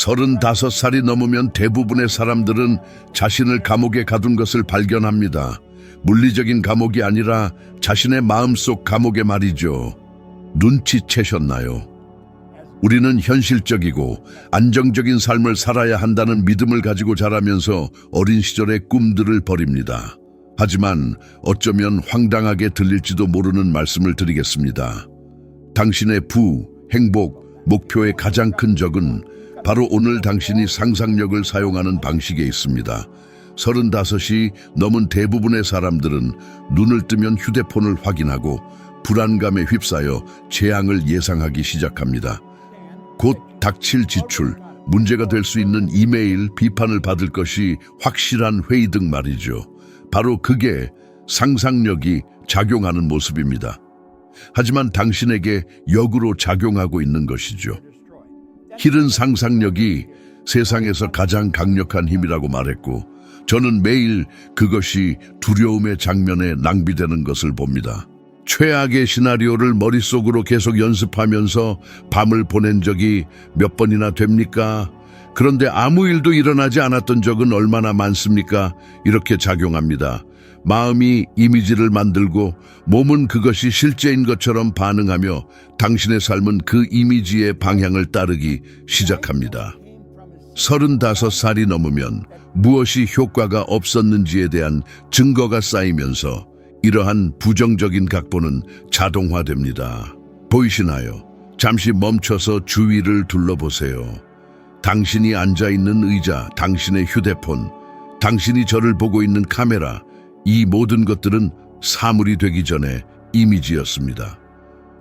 35살이 넘으면 대부분의 사람들은 자신을 감옥에 가둔 것을 발견합니다. 물리적인 감옥이 아니라 자신의 마음속 감옥에 말이죠. 눈치채셨나요? 우리는 현실적이고 안정적인 삶을 살아야 한다는 믿음을 가지고 자라면서 어린 시절의 꿈들을 버립니다. 하지만 어쩌면 황당하게 들릴지도 모르는 말씀을 드리겠습니다. 당신의 행복, 목표의 가장 큰 적은 바로 오늘 당신이 상상력을 사용하는 방식에 있습니다. 35이 넘은 대부분의 사람들은 눈을 뜨면 휴대폰을 확인하고 불안감에 휩싸여 재앙을 예상하기 시작합니다. 곧 닥칠 지출, 문제가 될 수 있는 이메일, 비판을 받을 것이 확실한 회의 등 말이죠. 바로 그게 상상력이 작용하는 모습입니다. 하지만 당신에게 역으로 작용하고 있는 것이죠. 힐은 상상력이 세상에서 가장 강력한 힘이라고 말했고, 저는 매일 그것이 두려움의 장면에 낭비되는 것을 봅니다. 최악의 시나리오를 머릿속으로 계속 연습하면서 밤을 보낸 적이 몇 번이나 됩니까? 그런데 아무 일도 일어나지 않았던 적은 얼마나 많습니까? 이렇게 작용합니다. 마음이 이미지를 만들고 몸은 그것이 실제인 것처럼 반응하며 당신의 삶은 그 이미지의 방향을 따르기 시작합니다. 35살이 넘으면 무엇이 효과가 없었는지에 대한 증거가 쌓이면서 이러한 부정적인 각본은 자동화됩니다. 보이시나요? 잠시 멈춰서 주위를 둘러보세요. 당신이 앉아있는 의자, 당신의 휴대폰, 당신이 저를 보고 있는 카메라, 이 모든 것들은 사물이 되기 전에 이미지였습니다.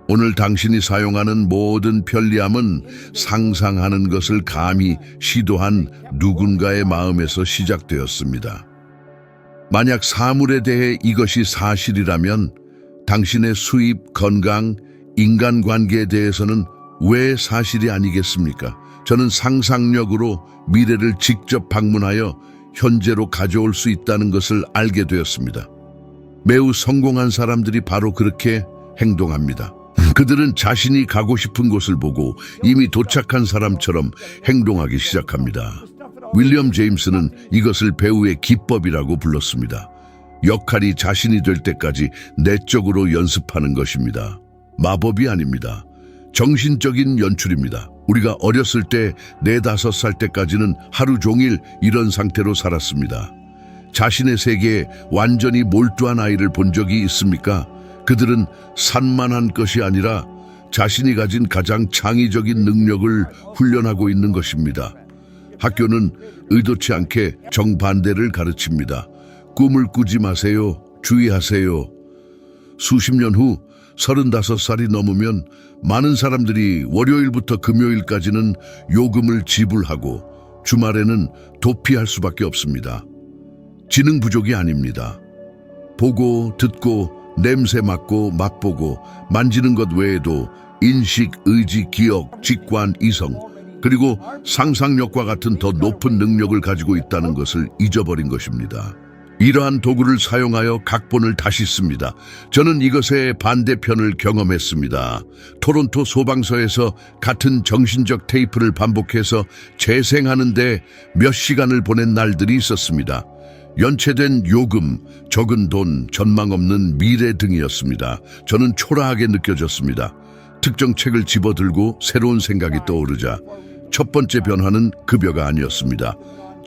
오늘 당신이 사용하는 모든 편리함은 상상하는 것을 감히 시도한 누군가의 마음에서 시작되었습니다. 만약 사물에 대해 이것이 사실이라면 당신의 수입, 건강, 인간관계에 대해서는 왜 사실이 아니겠습니까? 저는 상상력으로 미래를 직접 방문하여 현재로 가져올 수 있다는 것을 알게 되었습니다. 매우 성공한 사람들이 바로 그렇게 행동합니다. 그들은 자신이 가고 싶은 곳을 보고 이미 도착한 사람처럼 행동하기 시작합니다. 윌리엄 제임스는 이것을 배우의 기법이라고 불렀습니다. 역할이 자신이 될 때까지 내적으로 연습하는 것입니다. 마법이 아닙니다. 정신적인 연출입니다. 우리가 어렸을 때 4~5살 때까지는 하루 종일 이런 상태로 살았습니다. 자신의 세계에 완전히 몰두한 아이를 본 적이 있습니까? 그들은 산만한 것이 아니라 자신이 가진 가장 창의적인 능력을 훈련하고 있는 것입니다. 학교는 의도치 않게 정반대를 가르칩니다. 꿈을 꾸지 마세요. 주의하세요. 수십 년 후 35살이 넘으면 많은 사람들이 월요일부터 금요일까지는 요금을 지불하고 주말에는 도피할 수밖에 없습니다. 지능 부족이 아닙니다. 보고, 듣고, 냄새 맡고, 맛보고, 만지는 것 외에도 인식, 의지, 기억, 직관, 이성, 그리고 상상력과 같은 더 높은 능력을 가지고 있다는 것을 잊어버린 것입니다. 이러한 도구를 사용하여 각본을 다시 씁니다. 저는 이것의 반대편을 경험했습니다. 토론토 소방서에서 같은 정신적 테이프를 반복해서 재생하는데 몇 시간을 보낸 날들이 있었습니다. 연체된 요금, 적은 돈, 전망 없는 미래 등이었습니다. 저는 초라하게 느껴졌습니다. 특정 책을 집어들고 새로운 생각이 떠오르자 첫 번째 변화는 급여가 아니었습니다.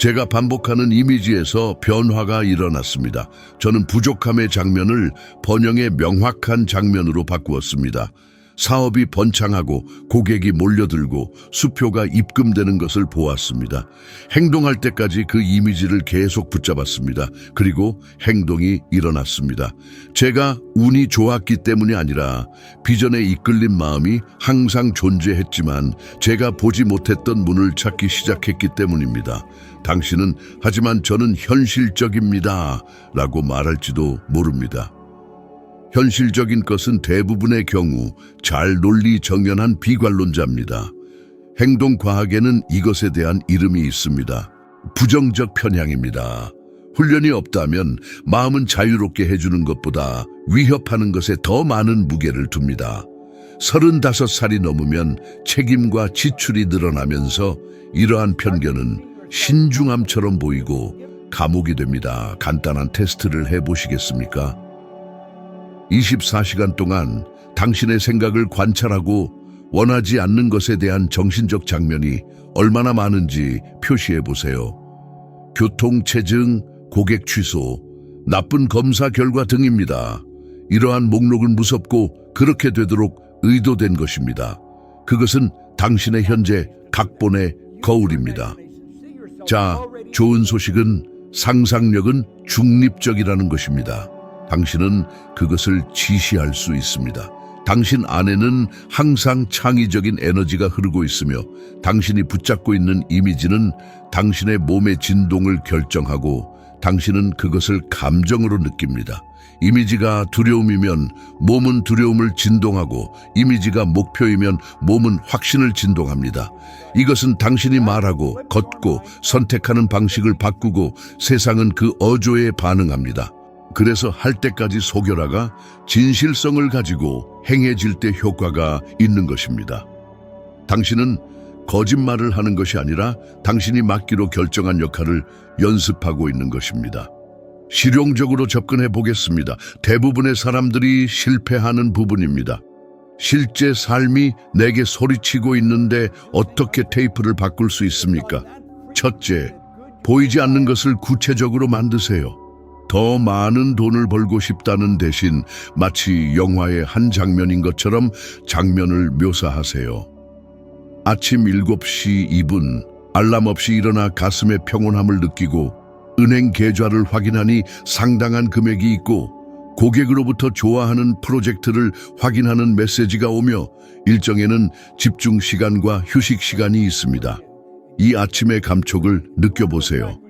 제가 반복하는 이미지에서 변화가 일어났습니다. 저는 부족함의 장면을 번영의 명확한 장면으로 바꾸었습니다. 사업이 번창하고 고객이 몰려들고 수표가 입금되는 것을 보았습니다. 행동할 때까지 그 이미지를 계속 붙잡았습니다. 그리고 행동이 일어났습니다. 제가 운이 좋았기 때문이 아니라 비전에 이끌린 마음이 항상 존재했지만 제가 보지 못했던 문을 찾기 시작했기 때문입니다. 당신은 하지만 저는 현실적입니다 라고 말할지도 모릅니다. 현실적인 것은 대부분의 경우 잘 논리 정연한 비관론자입니다. 행동과학에는 이것에 대한 이름이 있습니다. 부정적 편향입니다. 훈련이 없다면 마음은 자유롭게 해주는 것보다 위협하는 것에 더 많은 무게를 둡니다. 35살이 넘으면 책임과 지출이 늘어나면서 이러한 편견은 신중함처럼 보이고 감옥이 됩니다. 간단한 테스트를 해보시겠습니까? 24시간 동안 당신의 생각을 관찰하고 원하지 않는 것에 대한 정신적 장면이 얼마나 많은지 표시해 보세요. 교통체증, 고객 취소, 나쁜 검사 결과 등입니다. 이러한 목록은 무섭고 그렇게 되도록 의도된 것입니다. 그것은 당신의 현재 각본의 거울입니다. 자, 좋은 소식은 상상력은 중립적이라는 것입니다. 당신은 그것을 지시할 수 있습니다. 당신 안에는 항상 창의적인 에너지가 흐르고 있으며 당신이 붙잡고 있는 이미지는 당신의 몸의 진동을 결정하고 당신은 그것을 감정으로 느낍니다. 이미지가 두려움이면 몸은 두려움을 진동하고 이미지가 목표이면 몸은 확신을 진동합니다. 이것은 당신이 말하고 걷고 선택하는 방식을 바꾸고 세상은 그 어조에 반응합니다. 그래서 할 때까지 속여라가 진실성을 가지고 행해질 때 효과가 있는 것입니다. 당신은 거짓말을 하는 것이 아니라 당신이 맡기로 결정한 역할을 연습하고 있는 것입니다. 실용적으로 접근해 보겠습니다. 대부분의 사람들이 실패하는 부분입니다. 실제 삶이 내게 소리치고 있는데 어떻게 테이프를 바꿀 수 있습니까? 첫째, 보이지 않는 것을 구체적으로 만드세요. 더 많은 돈을 벌고 싶다는 대신 마치 영화의 한 장면인 것처럼 장면을 묘사하세요. 아침 7시 2분, 알람 없이 일어나 가슴의 평온함을 느끼고 은행 계좌를 확인하니 상당한 금액이 있고 고객으로부터 좋아하는 프로젝트를 확인하는 메시지가 오며 일정에는 집중 시간과 휴식 시간이 있습니다. 이 아침의 감촉을 느껴보세요.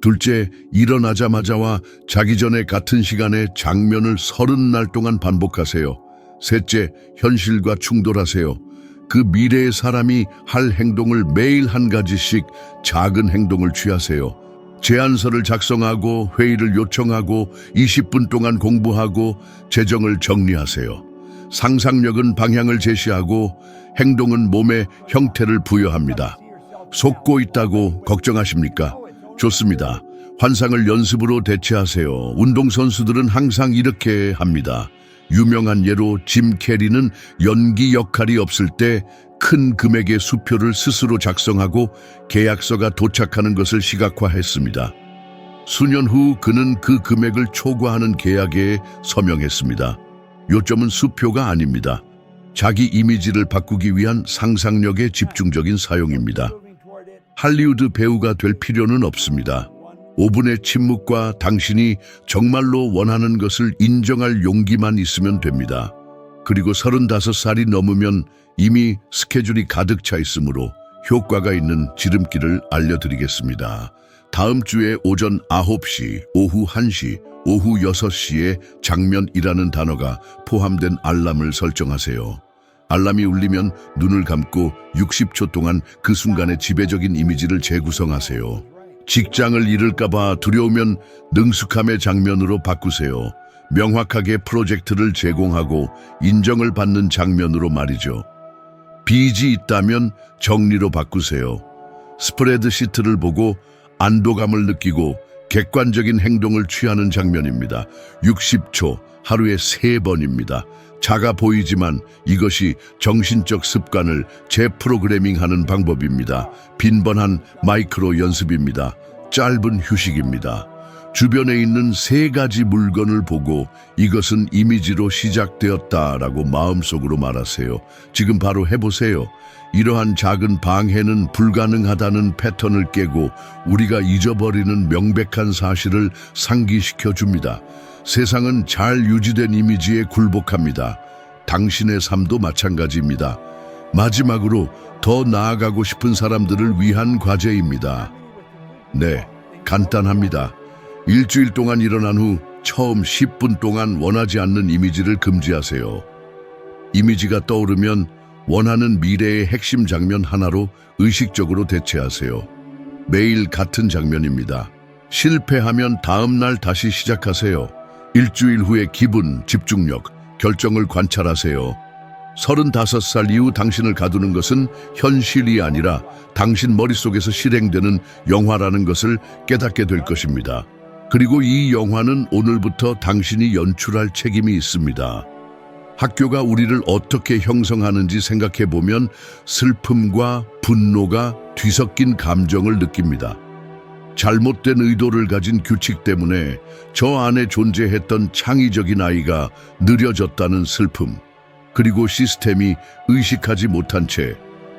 둘째, 일어나자마자와 자기 전에 같은 시간에 장면을 30날 동안 반복하세요. 셋째, 현실과 충돌하세요. 그 미래의 사람이 할 행동을 매일 한 가지씩 작은 행동을 취하세요. 제안서를 작성하고 회의를 요청하고 20분 동안 공부하고 재정을 정리하세요. 상상력은 방향을 제시하고 행동은 몸의 형태를 부여합니다. 속고 있다고 걱정하십니까? 좋습니다. 환상을 연습으로 대체하세요. 운동선수들은 항상 이렇게 합니다. 유명한 예로 짐 캐리는 연기 역할이 없을 때 큰 금액의 수표를 스스로 작성하고 계약서가 도착하는 것을 시각화했습니다. 수년 후 그는 그 금액을 초과하는 계약에 서명했습니다. 요점은 수표가 아닙니다. 자기 이미지를 바꾸기 위한 상상력의 집중적인 사용입니다. 할리우드 배우가 될 필요는 없습니다. 5분의 침묵과 당신이 정말로 원하는 것을 인정할 용기만 있으면 됩니다. 그리고 35살이 넘으면 이미 스케줄이 가득 차 있으므로 효과가 있는 지름길을 알려드리겠습니다. 다음 주에 오전 9시, 오후 1시, 오후 6시에 장면이라는 단어가 포함된 알람을 설정하세요. 알람이 울리면 눈을 감고 60초 동안 그 순간의 지배적인 이미지를 재구성하세요. 직장을 잃을까봐 두려우면 능숙함의 장면으로 바꾸세요. 명확하게 프로젝트를 제공하고 인정을 받는 장면으로 말이죠. 빚이 있다면 정리로 바꾸세요. 스프레드시트를 보고 안도감을 느끼고 객관적인 행동을 취하는 장면입니다. 60초, 하루에 3번입니다. 작아 보이지만 이것이 정신적 습관을 재프로그래밍하는 방법입니다. 빈번한 마이크로 연습입니다. 짧은 휴식입니다. 주변에 있는 3가지 물건을 보고 이것은 이미지로 시작되었다라고 마음속으로 말하세요. 지금 바로 해보세요. 이러한 작은 방해는 불가능하다는 패턴을 깨고 우리가 잊어버리는 명백한 사실을 상기시켜 줍니다. 세상은 잘 유지된 이미지에 굴복합니다. 당신의 삶도 마찬가지입니다. 마지막으로 더 나아가고 싶은 사람들을 위한 과제입니다. 네, 간단합니다. 일주일 동안 일어난 후 처음 10분 동안 원하지 않는 이미지를 금지하세요. 이미지가 떠오르면 원하는 미래의 핵심 장면 하나로 의식적으로 대체하세요. 매일 같은 장면입니다. 실패하면 다음 날 다시 시작하세요. 일주일 후의 기분, 집중력, 결정을 관찰하세요. 35살 이후 당신을 가두는 것은 현실이 아니라 당신 머릿속에서 실행되는 영화라는 것을 깨닫게 될 것입니다. 그리고 이 영화는 오늘부터 당신이 연출할 책임이 있습니다. 학교가 우리를 어떻게 형성하는지 생각해 보면 슬픔과 분노가 뒤섞인 감정을 느낍니다. 잘못된 의도를 가진 규칙 때문에 저 안에 존재했던 창의적인 아이가 느려졌다는 슬픔, 그리고 시스템이 의식하지 못한 채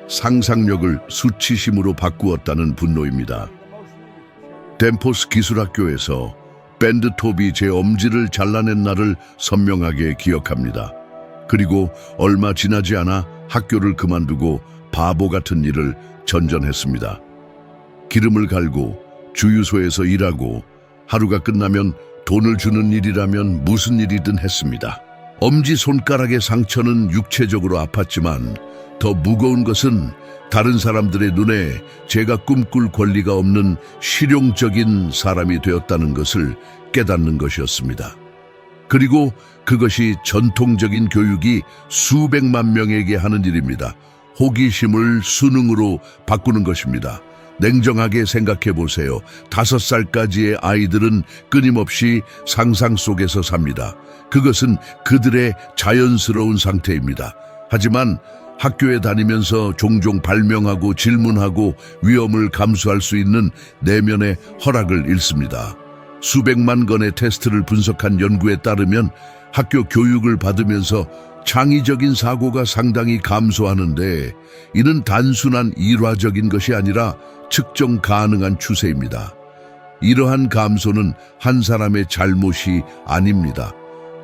상상력을 수치심으로 바꾸었다는 분노입니다. 댄포스 기술학교에서 밴드 톱이 제 엄지를 잘라낸 날을 선명하게 기억합니다. 그리고 얼마 지나지 않아 학교를 그만두고 바보 같은 일을 전전했습니다. 기름을 갈고 주유소에서 일하고 하루가 끝나면 돈을 주는 일이라면 무슨 일이든 했습니다. 엄지손가락의 상처는 육체적으로 아팠지만 더 무거운 것은 다른 사람들의 눈에 제가 꿈꿀 권리가 없는 실용적인 사람이 되었다는 것을 깨닫는 것이었습니다. 그리고 그것이 전통적인 교육이 수백만 명에게 하는 일입니다. 호기심을 수능으로 바꾸는 것입니다. 냉정하게 생각해 보세요. 5살까지의 아이들은 끊임없이 상상 속에서 삽니다. 그것은 그들의 자연스러운 상태입니다. 하지만 학교에 다니면서 종종 발명하고 질문하고 위험을 감수할 수 있는 내면의 허락을 잃습니다. 수백만 건의 테스트를 분석한 연구에 따르면 학교 교육을 받으면서 창의적인 사고가 상당히 감소하는데, 이는 단순한 일화적인 것이 아니라 측정 가능한 추세입니다. 이러한 감소는 한 사람의 잘못이 아닙니다.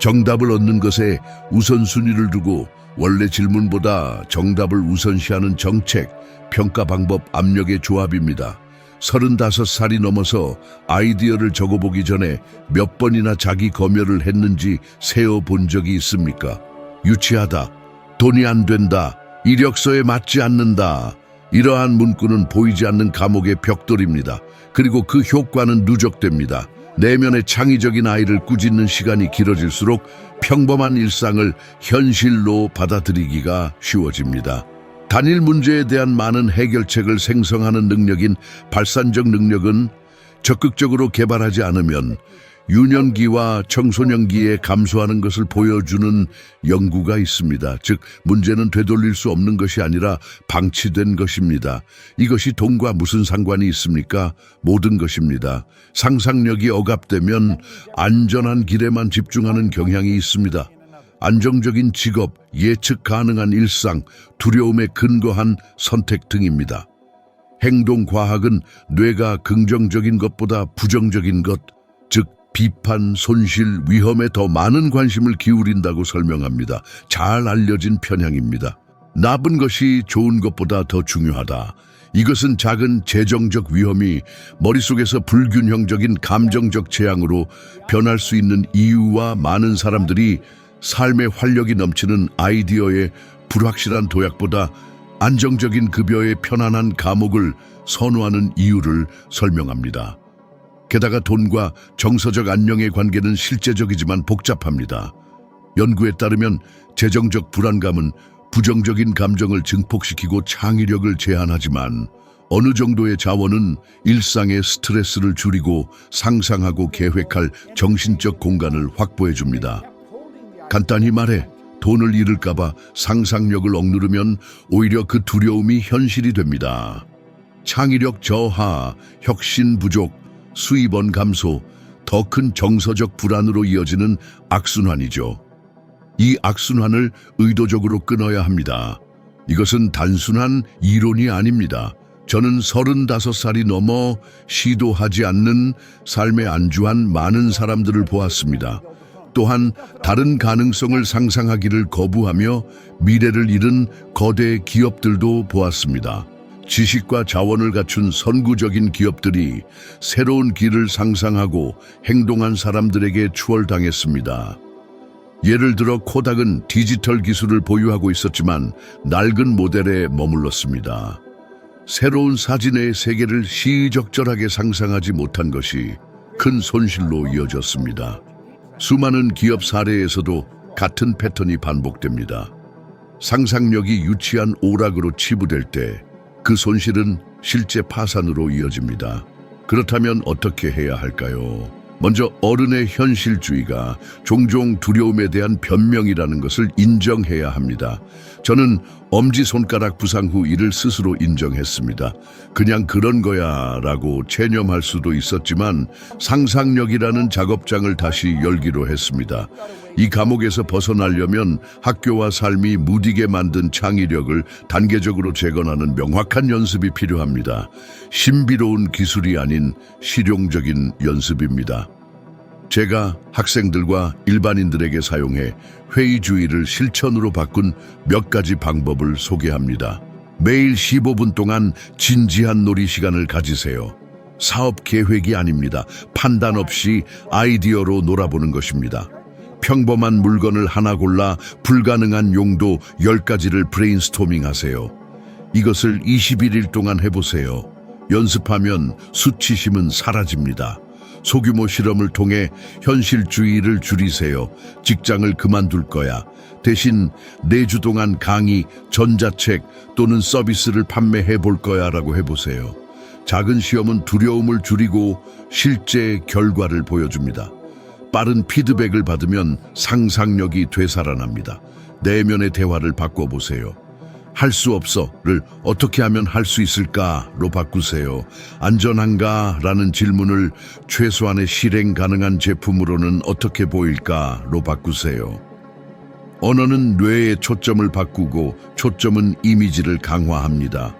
정답을 얻는 것에 우선순위를 두고 원래 질문보다 정답을 우선시하는 정책, 평가 방법 압력의 조합입니다. 35살이 넘어서 아이디어를 적어보기 전에 몇 번이나 자기 검열을 했는지 세어본 적이 있습니까? 유치하다, 돈이 안 된다, 이력서에 맞지 않는다. 이러한 문구는 보이지 않는 감옥의 벽돌입니다. 그리고 그 효과는 누적됩니다. 내면의 창의적인 아이를 꾸짖는 시간이 길어질수록 평범한 일상을 현실로 받아들이기가 쉬워집니다. 단일 문제에 대한 많은 해결책을 생성하는 능력인 발산적 능력은 적극적으로 개발하지 않으면 유년기와 청소년기에 감소하는 것을 보여주는 연구가 있습니다. 즉, 문제는 되돌릴 수 없는 것이 아니라 방치된 것입니다. 이것이 돈과 무슨 상관이 있습니까? 모든 것입니다. 상상력이 억압되면 안전한 길에만 집중하는 경향이 있습니다. 안정적인 직업, 예측 가능한 일상, 두려움에 근거한 선택 등입니다. 행동과학은 뇌가 긍정적인 것보다 부정적인 것, 즉 비판, 손실, 위험에 더 많은 관심을 기울인다고 설명합니다. 잘 알려진 편향입니다. 나쁜 것이 좋은 것보다 더 중요하다. 이것은 작은 재정적 위험이 머릿속에서 불균형적인 감정적 재앙으로 변할 수 있는 이유와 많은 사람들이 삶의 활력이 넘치는 아이디어의 불확실한 도약보다 안정적인 급여의 편안한 감옥을 선호하는 이유를 설명합니다. 게다가 돈과 정서적 안녕의 관계는 실제적이지만 복잡합니다. 연구에 따르면 재정적 불안감은 부정적인 감정을 증폭시키고 창의력을 제한하지만 어느 정도의 자원은 일상의 스트레스를 줄이고 상상하고 계획할 정신적 공간을 확보해 줍니다. 간단히 말해 돈을 잃을까봐 상상력을 억누르면 오히려 그 두려움이 현실이 됩니다. 창의력 저하, 혁신 부족, 수입원 감소, 더 큰 정서적 불안으로 이어지는 악순환이죠. 이 악순환을 의도적으로 끊어야 합니다. 이것은 단순한 이론이 아닙니다. 저는 35살이 넘어 시도하지 않는 삶에 안주한 많은 사람들을 보았습니다. 또한 다른 가능성을 상상하기를 거부하며 미래를 잃은 거대 기업들도 보았습니다. 지식과 자원을 갖춘 선구적인 기업들이 새로운 길을 상상하고 행동한 사람들에게 추월당했습니다. 예를 들어 코닥은 디지털 기술을 보유하고 있었지만 낡은 모델에 머물렀습니다. 새로운 사진의 세계를 시의적절하게 상상하지 못한 것이 큰 손실로 이어졌습니다. 수많은 기업 사례에서도 같은 패턴이 반복됩니다. 상상력이 유치한 오락으로 치부될 때 그 손실은 실제 파산으로 이어집니다. 그렇다면 어떻게 해야 할까요? 먼저 어른의 현실주의가 종종 두려움에 대한 변명이라는 것을 인정해야 합니다. 저는 엄지손가락 부상 후 이를 스스로 인정했습니다. 그냥 그런 거야 라고 체념할 수도 있었지만 상상력이라는 작업장을 다시 열기로 했습니다. 이 감옥에서 벗어나려면 학교와 삶이 무디게 만든 창의력을 단계적으로 재건하는 명확한 연습이 필요합니다. 신비로운 기술이 아닌 실용적인 연습입니다. 제가 학생들과 일반인들에게 사용해 회의주의를 실천으로 바꾼 몇 가지 방법을 소개합니다. 매일 15분 동안 진지한 놀이 시간을 가지세요. 사업 계획이 아닙니다. 판단 없이 아이디어로 놀아보는 것입니다. 평범한 물건을 하나 골라 불가능한 용도 10가지를 브레인스토밍 하세요. 이것을 21일 동안 해보세요. 연습하면 수치심은 사라집니다. 소규모 실험을 통해 현실주의를 줄이세요. 직장을 그만둘 거야. 대신 4주 동안 강의, 전자책 또는 서비스를 판매해 볼 거야 라고 해보세요. 작은 시험은 두려움을 줄이고 실제 결과를 보여줍니다. 빠른 피드백을 받으면 상상력이 되살아납니다. 내면의 대화를 바꿔보세요. 할 수 없어를 어떻게 하면 할 수 있을까로 바꾸세요. 안전한가? 라는 질문을 최소한의 실행 가능한 제품으로는 어떻게 보일까로 바꾸세요. 언어는 뇌의 초점을 바꾸고 초점은 이미지를 강화합니다.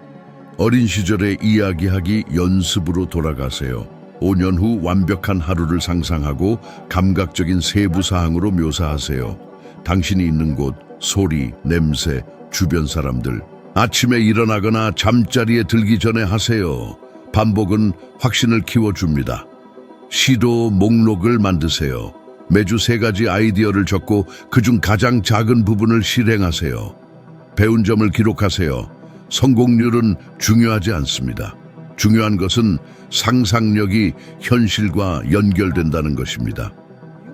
어린 시절의 이야기하기 연습으로 돌아가세요. 5년 후 완벽한 하루를 상상하고 감각적인 세부 사항으로 묘사하세요. 당신이 있는 곳, 소리, 냄새, 주변 사람들. 아침에 일어나거나 잠자리에 들기 전에 하세요. 반복은 확신을 키워줍니다. 시도 목록을 만드세요. 매주 3가지 아이디어를 적고 그중 가장 작은 부분을 실행하세요. 배운 점을 기록하세요. 성공률은 중요하지 않습니다. 중요한 것은 상상력이 현실과 연결된다는 것입니다.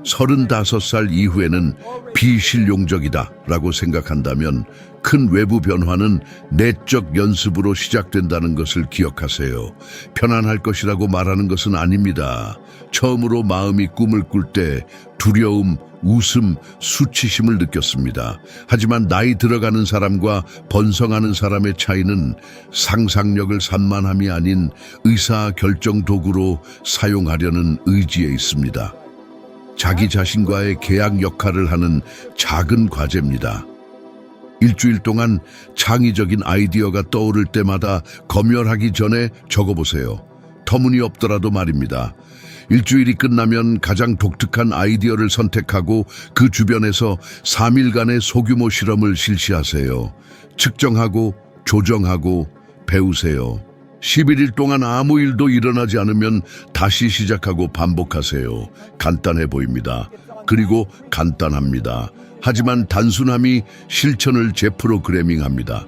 35살 이후에는 비실용적이다 라고 생각한다면 큰 외부 변화는 내적 연습으로 시작된다는 것을 기억하세요. 편안할 것이라고 말하는 것은 아닙니다. 처음으로 마음이 꿈을 꿀 때 두려움, 웃음, 수치심을 느꼈습니다. 하지만 나이 들어가는 사람과 번성하는 사람의 차이는 상상력을 산만함이 아닌 의사결정 도구로 사용하려는 의지에 있습니다. 자기 자신과의 계약 역할을 하는 작은 과제입니다. 일주일 동안 창의적인 아이디어가 떠오를 때마다 검열하기 전에 적어보세요. 터무니없더라도 말입니다. 일주일이 끝나면 가장 독특한 아이디어를 선택하고 그 주변에서 3일간의 소규모 실험을 실시하세요. 측정하고 조정하고 배우세요. 11일 동안 아무 일도 일어나지 않으면 다시 시작하고 반복하세요. 간단해 보입니다. 그리고 간단합니다. 하지만 단순함이 실천을 재프로그래밍합니다.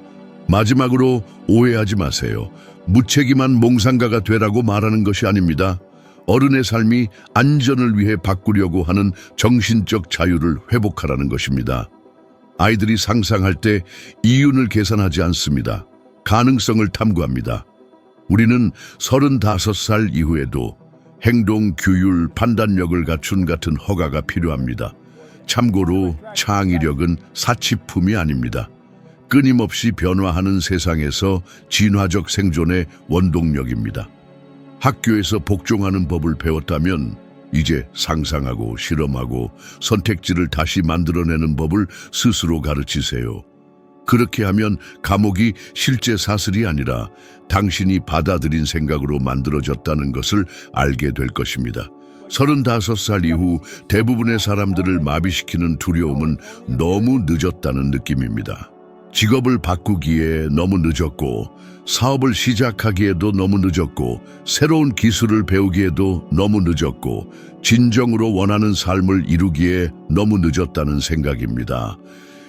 마지막으로 오해하지 마세요. 무책임한 몽상가가 되라고 말하는 것이 아닙니다. 어른의 삶이 안전을 위해 바꾸려고 하는 정신적 자유를 회복하라는 것입니다. 아이들이 상상할 때 이윤을 계산하지 않습니다. 가능성을 탐구합니다. 우리는 35살 이후에도 행동, 규율, 판단력을 갖춘 같은 허가가 필요합니다. 참고로 창의력은 사치품이 아닙니다. 끊임없이 변화하는 세상에서 진화적 생존의 원동력입니다. 학교에서 복종하는 법을 배웠다면 이제 상상하고 실험하고 선택지를 다시 만들어내는 법을 스스로 가르치세요. 그렇게 하면 감옥이 실제 사슬이 아니라 당신이 받아들인 생각으로 만들어졌다는 것을 알게 될 것입니다. 35살 이후 대부분의 사람들을 마비시키는 두려움은 너무 늦었다는 느낌입니다. 직업을 바꾸기에 너무 늦었고, 사업을 시작하기에도 너무 늦었고, 새로운 기술을 배우기에도 너무 늦었고, 진정으로 원하는 삶을 이루기에 너무 늦었다는 생각입니다.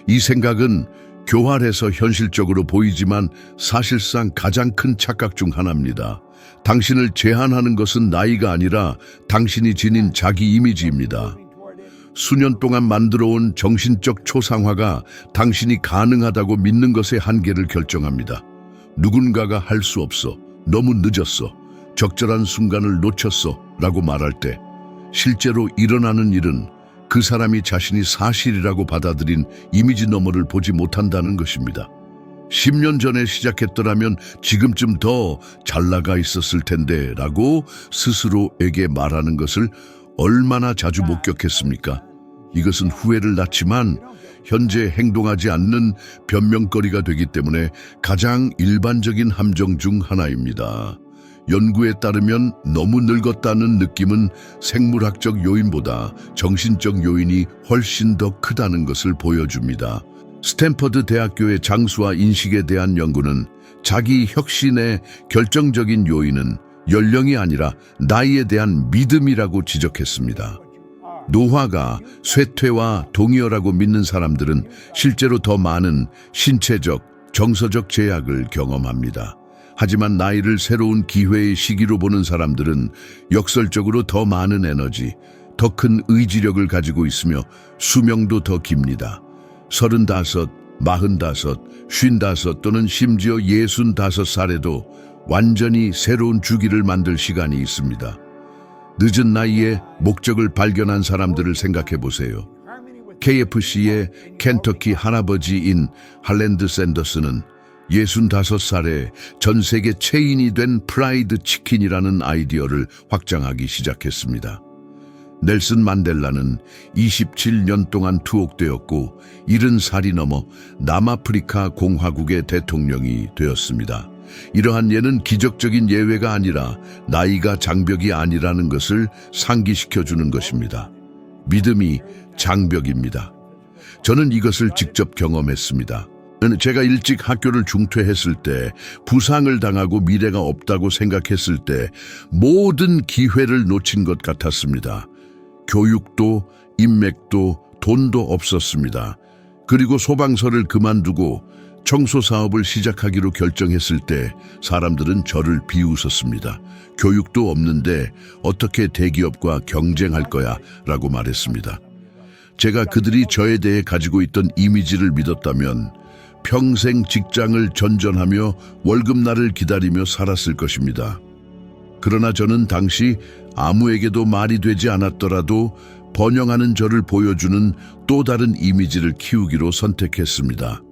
이 생각은 교활해서 현실적으로 보이지만 사실상 가장 큰 착각 중 하나입니다. 당신을 제한하는 것은 나이가 아니라 당신이 지닌 자기 이미지입니다. 수년 동안 만들어온 정신적 초상화가 당신이 가능하다고 믿는 것의 한계를 결정합니다. 누군가가 할 수 없어, 너무 늦었어, 적절한 순간을 놓쳤어 라고 말할 때 실제로 일어나는 일은 그 사람이 자신이 사실이라고 받아들인 이미지 너머를 보지 못한다는 것입니다. 10년 전에 시작했더라면 지금쯤 더 잘 나가 있었을 텐데 라고 스스로에게 말하는 것을 얼마나 자주 목격했습니까? 이것은 후회를 낳지만 현재 행동하지 않는 변명거리가 되기 때문에 가장 일반적인 함정 중 하나입니다. 연구에 따르면 너무 늙었다는 느낌은 생물학적 요인보다 정신적 요인이 훨씬 더 크다는 것을 보여줍니다. 스탠퍼드 대학교의 장수와 인식에 대한 연구는 자기 혁신의 결정적인 요인은 연령이 아니라 나이에 대한 믿음이라고 지적했습니다. 노화가 쇠퇴와 동의어라고 믿는 사람들은 실제로 더 많은 신체적, 정서적 제약을 경험합니다. 하지만 나이를 새로운 기회의 시기로 보는 사람들은 역설적으로 더 많은 에너지, 더 큰 의지력을 가지고 있으며 수명도 더 깁니다. 35, 45, 55 또는 심지어 65살에도 완전히 새로운 주기를 만들 시간이 있습니다. 늦은 나이에 목적을 발견한 사람들을 생각해 보세요. KFC의 켄터키 할아버지인 할랜드 샌더스는 65살에 전 세계 체인이 된 프라이드 치킨이라는 아이디어를 확장하기 시작했습니다. 넬슨 만델라는 27년 동안 투옥되었고 70살이 넘어 남아프리카 공화국의 대통령이 되었습니다. 이러한 예는 기적적인 예외가 아니라 나이가 장벽이 아니라는 것을 상기시켜주는 것입니다. 믿음이 장벽입니다. 저는 이것을 직접 경험했습니다. 제가 일찍 학교를 중퇴했을 때, 부상을 당하고 미래가 없다고 생각했을 때 모든 기회를 놓친 것 같았습니다. 교육도, 인맥도, 돈도 없었습니다. 그리고 소방서를 그만두고 청소 사업을 시작하기로 결정했을 때 사람들은 저를 비웃었습니다. 교육도 없는데 어떻게 대기업과 경쟁할 거야 라고 말했습니다. 제가 그들이 저에 대해 가지고 있던 이미지를 믿었다면 평생 직장을 전전하며 월급날을 기다리며 살았을 것입니다. 그러나 저는 당시 아무에게도 말이 되지 않았더라도 번영하는 저를 보여주는 또 다른 이미지를 키우기로 선택했습니다.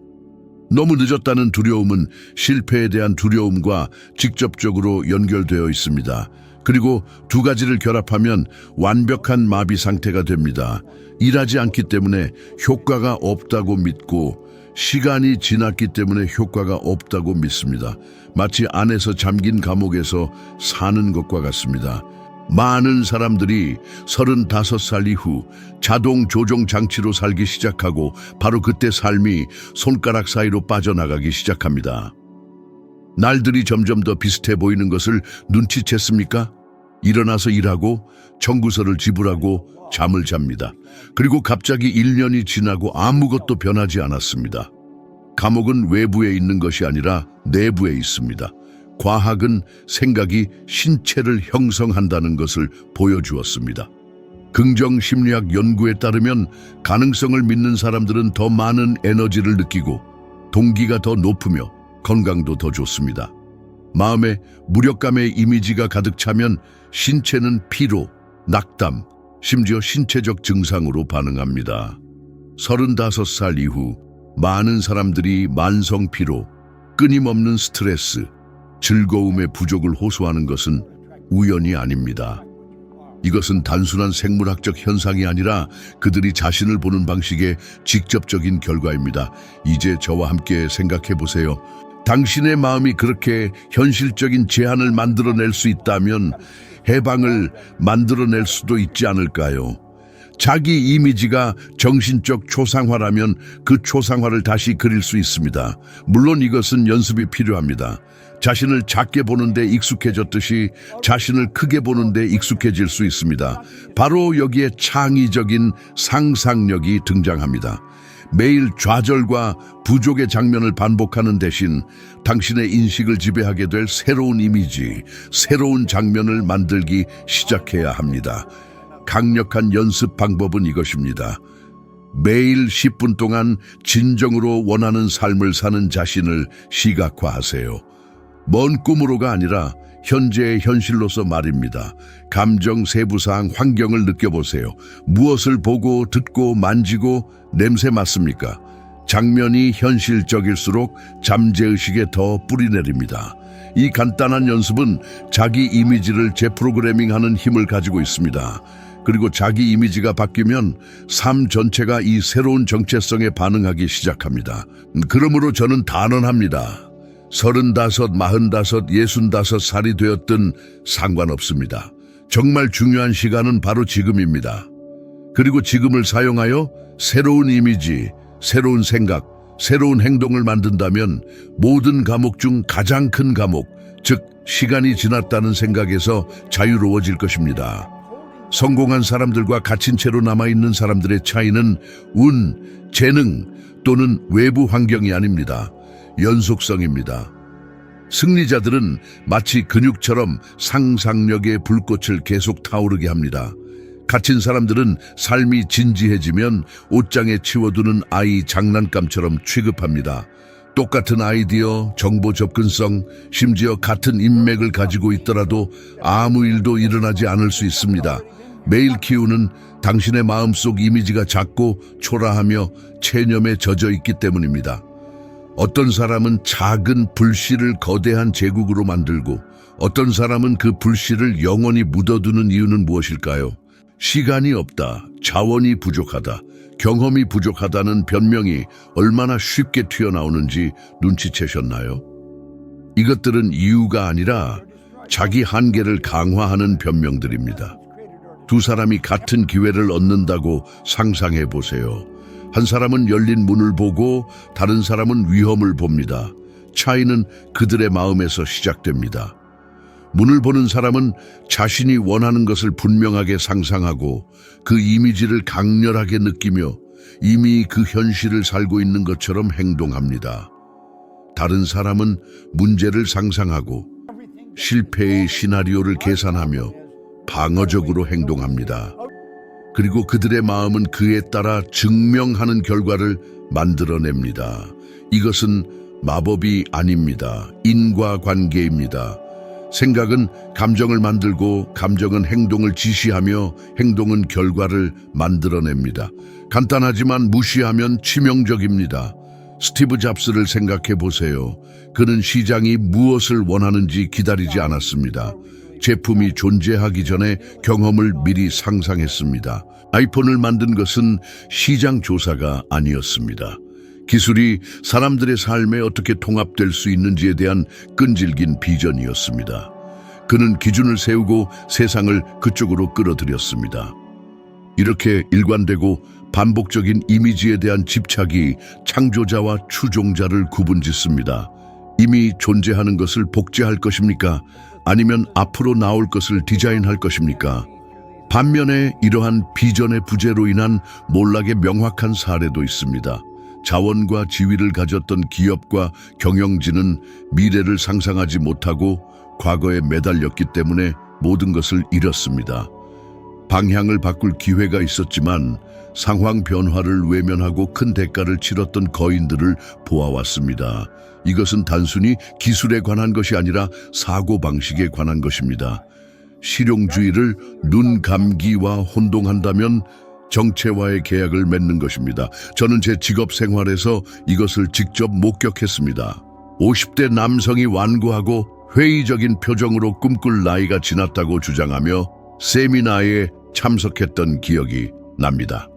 너무 늦었다는 두려움은 실패에 대한 두려움과 직접적으로 연결되어 있습니다. 그리고 두 가지를 결합하면 완벽한 마비 상태가 됩니다. 일하지 않기 때문에 효과가 없다고 믿고 시간이 지났기 때문에 효과가 없다고 믿습니다. 마치 안에서 잠긴 감옥에서 사는 것과 같습니다. 많은 사람들이 35살 이후 자동 조종 장치로 살기 시작하고 바로 그때 삶이 손가락 사이로 빠져나가기 시작합니다. 날들이 점점 더 비슷해 보이는 것을 눈치챘습니까? 일어나서 일하고 청구서를 지불하고 잠을 잡니다. 그리고 갑자기 1년이 지나고 아무것도 변하지 않았습니다. 감옥은 외부에 있는 것이 아니라 내부에 있습니다. 과학은 생각이 신체를 형성한다는 것을 보여주었습니다. 긍정 심리학 연구에 따르면 가능성을 믿는 사람들은 더 많은 에너지를 느끼고 동기가 더 높으며 건강도 더 좋습니다. 마음에 무력감의 이미지가 가득 차면 신체는 피로, 낙담, 심지어 신체적 증상으로 반응합니다. 35살 이후 많은 사람들이 만성 피로, 끊임없는 스트레스, 즐거움의 부족을 호소하는 것은 우연이 아닙니다. 이것은 단순한 생물학적 현상이 아니라 그들이 자신을 보는 방식의 직접적인 결과입니다. 이제 저와 함께 생각해 보세요. 당신의 마음이 그렇게 현실적인 제한을 만들어낼 수 있다면 해방을 만들어낼 수도 있지 않을까요? 자기 이미지가 정신적 초상화라면 그 초상화를 다시 그릴 수 있습니다. 물론 이것은 연습이 필요합니다. 자신을 작게 보는데 익숙해졌듯이 자신을 크게 보는데 익숙해질 수 있습니다. 바로 여기에 창의적인 상상력이 등장합니다. 매일 좌절과 부족의 장면을 반복하는 대신 당신의 인식을 지배하게 될 새로운 이미지, 새로운 장면을 만들기 시작해야 합니다. 강력한 연습 방법은 이것입니다. 매일 10분 동안 진정으로 원하는 삶을 사는 자신을 시각화하세요. 먼 꿈으로가 아니라 현재의 현실로서 말입니다. 감정 세부사항 환경을 느껴보세요. 무엇을 보고 듣고 만지고 냄새 맡습니까? 장면이 현실적일수록 잠재의식에 더 뿌리내립니다. 이 간단한 연습은 자기 이미지를 재프로그래밍하는 힘을 가지고 있습니다. 그리고 자기 이미지가 바뀌면 삶 전체가 이 새로운 정체성에 반응하기 시작합니다. 그러므로 저는 단언합니다. 35, 45, 65살이 되었든 상관없습니다. 정말 중요한 시간은 바로 지금입니다. 그리고 지금을 사용하여 새로운 이미지, 새로운 생각, 새로운 행동을 만든다면 모든 감옥 중 가장 큰 감옥, 즉 시간이 지났다는 생각에서 자유로워질 것입니다. 성공한 사람들과 갇힌 채로 남아있는 사람들의 차이는 운, 재능 또는 외부 환경이 아닙니다. 연속성입니다. 승리자들은 마치 근육처럼 상상력의 불꽃을 계속 타오르게 합니다. 갇힌 사람들은 삶이 진지해지면 옷장에 치워두는 아이 장난감처럼 취급합니다. 똑같은 아이디어, 정보 접근성, 심지어 같은 인맥을 가지고 있더라도 아무 일도 일어나지 않을 수 있습니다. 매일 키우는 당신의 마음속 이미지가 작고 초라하며 체념에 젖어 있기 때문입니다. 어떤 사람은 작은 불씨를 거대한 제국으로 만들고 어떤 사람은 그 불씨를 영원히 묻어두는 이유는 무엇일까요? 시간이 없다, 자원이 부족하다, 경험이 부족하다는 변명이 얼마나 쉽게 튀어나오는지 눈치채셨나요? 이것들은 이유가 아니라 자기 한계를 강화하는 변명들입니다. 두 사람이 같은 기회를 얻는다고 상상해 보세요. 한 사람은 열린 문을 보고 다른 사람은 위험을 봅니다. 차이는 그들의 마음에서 시작됩니다. 문을 보는 사람은 자신이 원하는 것을 분명하게 상상하고 그 이미지를 강렬하게 느끼며 이미 그 현실을 살고 있는 것처럼 행동합니다. 다른 사람은 문제를 상상하고 실패의 시나리오를 계산하며 방어적으로 행동합니다. 그리고 그들의 마음은 그에 따라 증명하는 결과를 만들어냅니다. 이것은 마법이 아닙니다. 인과관계입니다. 생각은 감정을 만들고 감정은 행동을 지시하며 행동은 결과를 만들어냅니다. 간단하지만 무시하면 치명적입니다. 스티브 잡스를 생각해 보세요. 그는 시장이 무엇을 원하는지 기다리지 않았습니다. 제품이 존재하기 전에 경험을 미리 상상했습니다. 아이폰을 만든 것은 시장 조사가 아니었습니다. 기술이 사람들의 삶에 어떻게 통합될 수 있는지에 대한 끈질긴 비전이었습니다. 그는 기준을 세우고 세상을 그쪽으로 끌어들였습니다. 이렇게 일관되고 반복적인 이미지에 대한 집착이 창조자와 추종자를 구분짓습니다. 이미 존재하는 것을 복제할 것입니까? 아니면 앞으로 나올 것을 디자인할 것입니까? 반면에 이러한 비전의 부재로 인한 몰락의 명확한 사례도 있습니다. 자원과 지위를 가졌던 기업과 경영진은 미래를 상상하지 못하고 과거에 매달렸기 때문에 모든 것을 잃었습니다. 방향을 바꿀 기회가 있었지만 상황 변화를 외면하고 큰 대가를 치렀던 거인들을 보아왔습니다. 이것은 단순히 기술에 관한 것이 아니라 사고방식에 관한 것입니다. 실용주의를 눈 감기와 혼동한다면 정체와의 계약을 맺는 것입니다. 저는 제 직업 생활에서 이것을 직접 목격했습니다. 50대 남성이 완고하고 회의적인 표정으로 꿈꿀 나이가 지났다고 주장하며 세미나에 참석했던 기억이 납니다.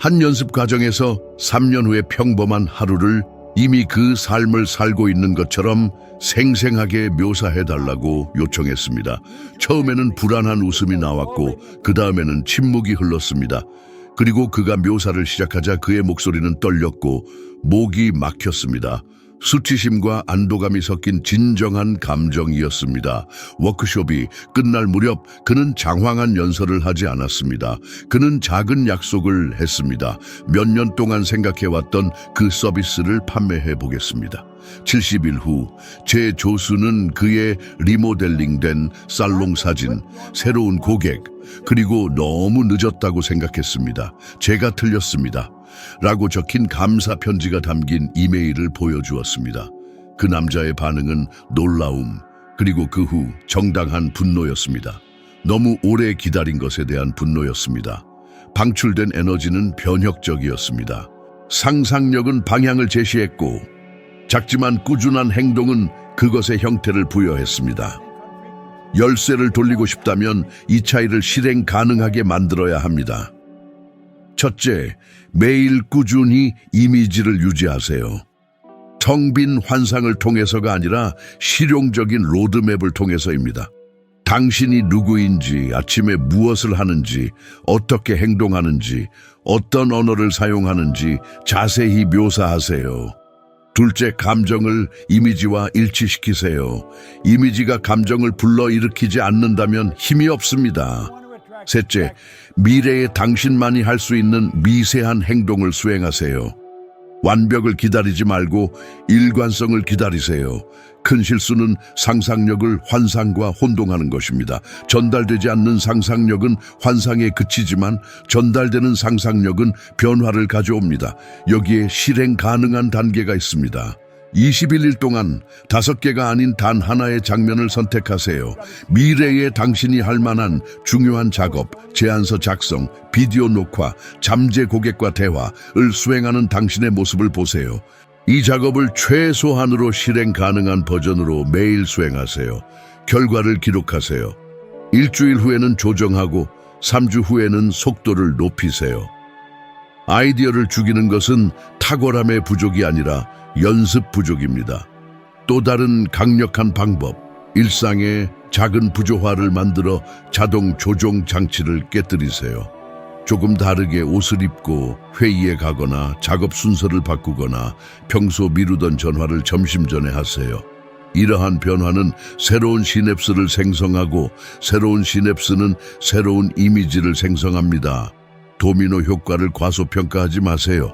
한 연습 과정에서 3년 후의 평범한 하루를 이미 그 삶을 살고 있는 것처럼 생생하게 묘사해달라고 요청했습니다. 처음에는 불안한 웃음이 나왔고 그 다음에는 침묵이 흘렀습니다. 그리고 그가 묘사를 시작하자 그의 목소리는 떨렸고 목이 막혔습니다. 수치심과 안도감이 섞인 진정한 감정이었습니다. 워크숍이 끝날 무렵 그는 장황한 연설을 하지 않았습니다. 그는 작은 약속을 했습니다. 몇 년 동안 생각해왔던 그 서비스를 판매해 보겠습니다. 70일 후 제 조수는 그의 리모델링된 살롱 사진, 새로운 고객, 그리고 너무 늦었다고 생각했습니다. 제가 틀렸습니다. 라고 적힌 감사 편지가 담긴 이메일을 보여주었습니다. 그 남자의 반응은 놀라움, 그리고 그 후 정당한 분노였습니다. 너무 오래 기다린 것에 대한 분노였습니다. 방출된 에너지는 변혁적이었습니다. 상상력은 방향을 제시했고, 작지만 꾸준한 행동은 그것의 형태를 부여했습니다. 열쇠를 돌리고 싶다면 이 차이를 실행 가능하게 만들어야 합니다. 첫째, 매일 꾸준히 이미지를 유지하세요. 텅 빈 환상을 통해서가 아니라 실용적인 로드맵을 통해서입니다. 당신이 누구인지, 아침에 무엇을 하는지, 어떻게 행동하는지, 어떤 언어를 사용하는지 자세히 묘사하세요. 둘째, 감정을 이미지와 일치시키세요. 이미지가 감정을 불러일으키지 않는다면 힘이 없습니다. 셋째, 미래의 당신만이 할 수 있는 미세한 행동을 수행하세요. 완벽을 기다리지 말고 일관성을 기다리세요. 큰 실수는 상상력을 환상과 혼동하는 것입니다. 전달되지 않는 상상력은 환상에 그치지만 전달되는 상상력은 변화를 가져옵니다. 여기에 실행 가능한 단계가 있습니다. 21일 동안 5개가 아닌 단 하나의 장면을 선택하세요. 미래에 당신이 할 만한 중요한 작업, 제안서 작성, 비디오 녹화, 잠재 고객과 대화를 수행하는 당신의 모습을 보세요. 이 작업을 최소한으로 실행 가능한 버전으로 매일 수행하세요. 결과를 기록하세요. 일주일 후에는 조정하고 3주 후에는 속도를 높이세요. 아이디어를 죽이는 것은 탁월함의 부족이 아니라 연습 부족입니다. 또 다른 강력한 방법, 일상의 작은 부조화를 만들어 자동 조종 장치를 깨뜨리세요. 조금 다르게 옷을 입고 회의에 가거나 작업 순서를 바꾸거나 평소 미루던 전화를 점심 전에 하세요. 이러한 변화는 새로운 시냅스를 생성하고 새로운 시냅스는 새로운 이미지를 생성합니다. 도미노 효과를 과소평가하지 마세요.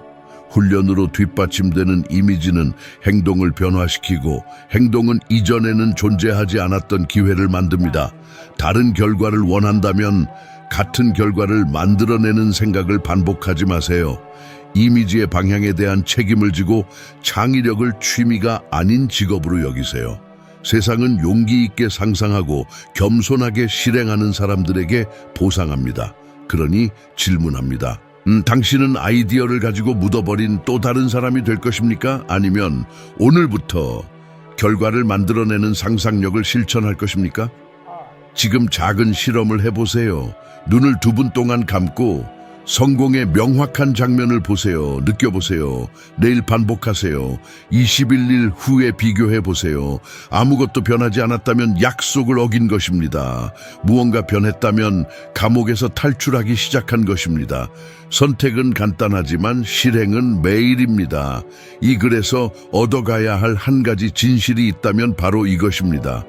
훈련으로 뒷받침되는 이미지는 행동을 변화시키고 행동은 이전에는 존재하지 않았던 기회를 만듭니다. 다른 결과를 원한다면 같은 결과를 만들어내는 생각을 반복하지 마세요. 이미지의 방향에 대한 책임을 지고 창의력을 취미가 아닌 직업으로 여기세요. 세상은 용기 있게 상상하고 겸손하게 실행하는 사람들에게 보상합니다. 그러니 질문합니다. 당신은 아이디어를 가지고 묻어버린 또 다른 사람이 될 것입니까? 아니면 오늘부터 결과를 만들어내는 상상력을 실천할 것입니까? 지금 작은 실험을 해보세요. 눈을 2분 동안 감고 성공의 명확한 장면을 보세요. 느껴보세요. 내일 반복하세요. 21일 후에 비교해보세요. 아무것도 변하지 않았다면 약속을 어긴 것입니다. 무언가 변했다면 감옥에서 탈출하기 시작한 것입니다. 선택은 간단하지만 실행은 매일입니다. 이 글에서 얻어가야 할 한 가지 진실이 있다면 바로 이것입니다.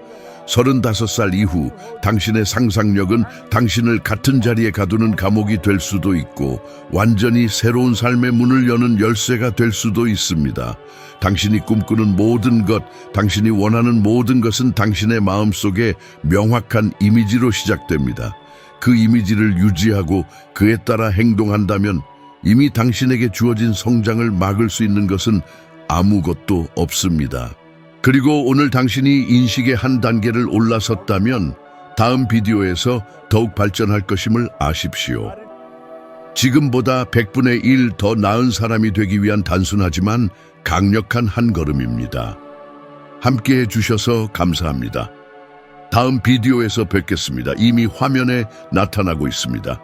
35살 이후 당신의 상상력은 당신을 같은 자리에 가두는 감옥이 될 수도 있고 완전히 새로운 삶의 문을 여는 열쇠가 될 수도 있습니다. 당신이 꿈꾸는 모든 것, 당신이 원하는 모든 것은 당신의 마음속에 명확한 이미지로 시작됩니다. 그 이미지를 유지하고 그에 따라 행동한다면 이미 당신에게 주어진 성장을 막을 수 있는 것은 아무것도 없습니다. 그리고 오늘 당신이 인식의 한 단계를 올라섰다면 다음 비디오에서 더욱 발전할 것임을 아십시오. 지금보다 100분의 1 더 나은 사람이 되기 위한 단순하지만 강력한 한 걸음입니다. 함께 해주셔서 감사합니다. 다음 비디오에서 뵙겠습니다. 이미 화면에 나타나고 있습니다.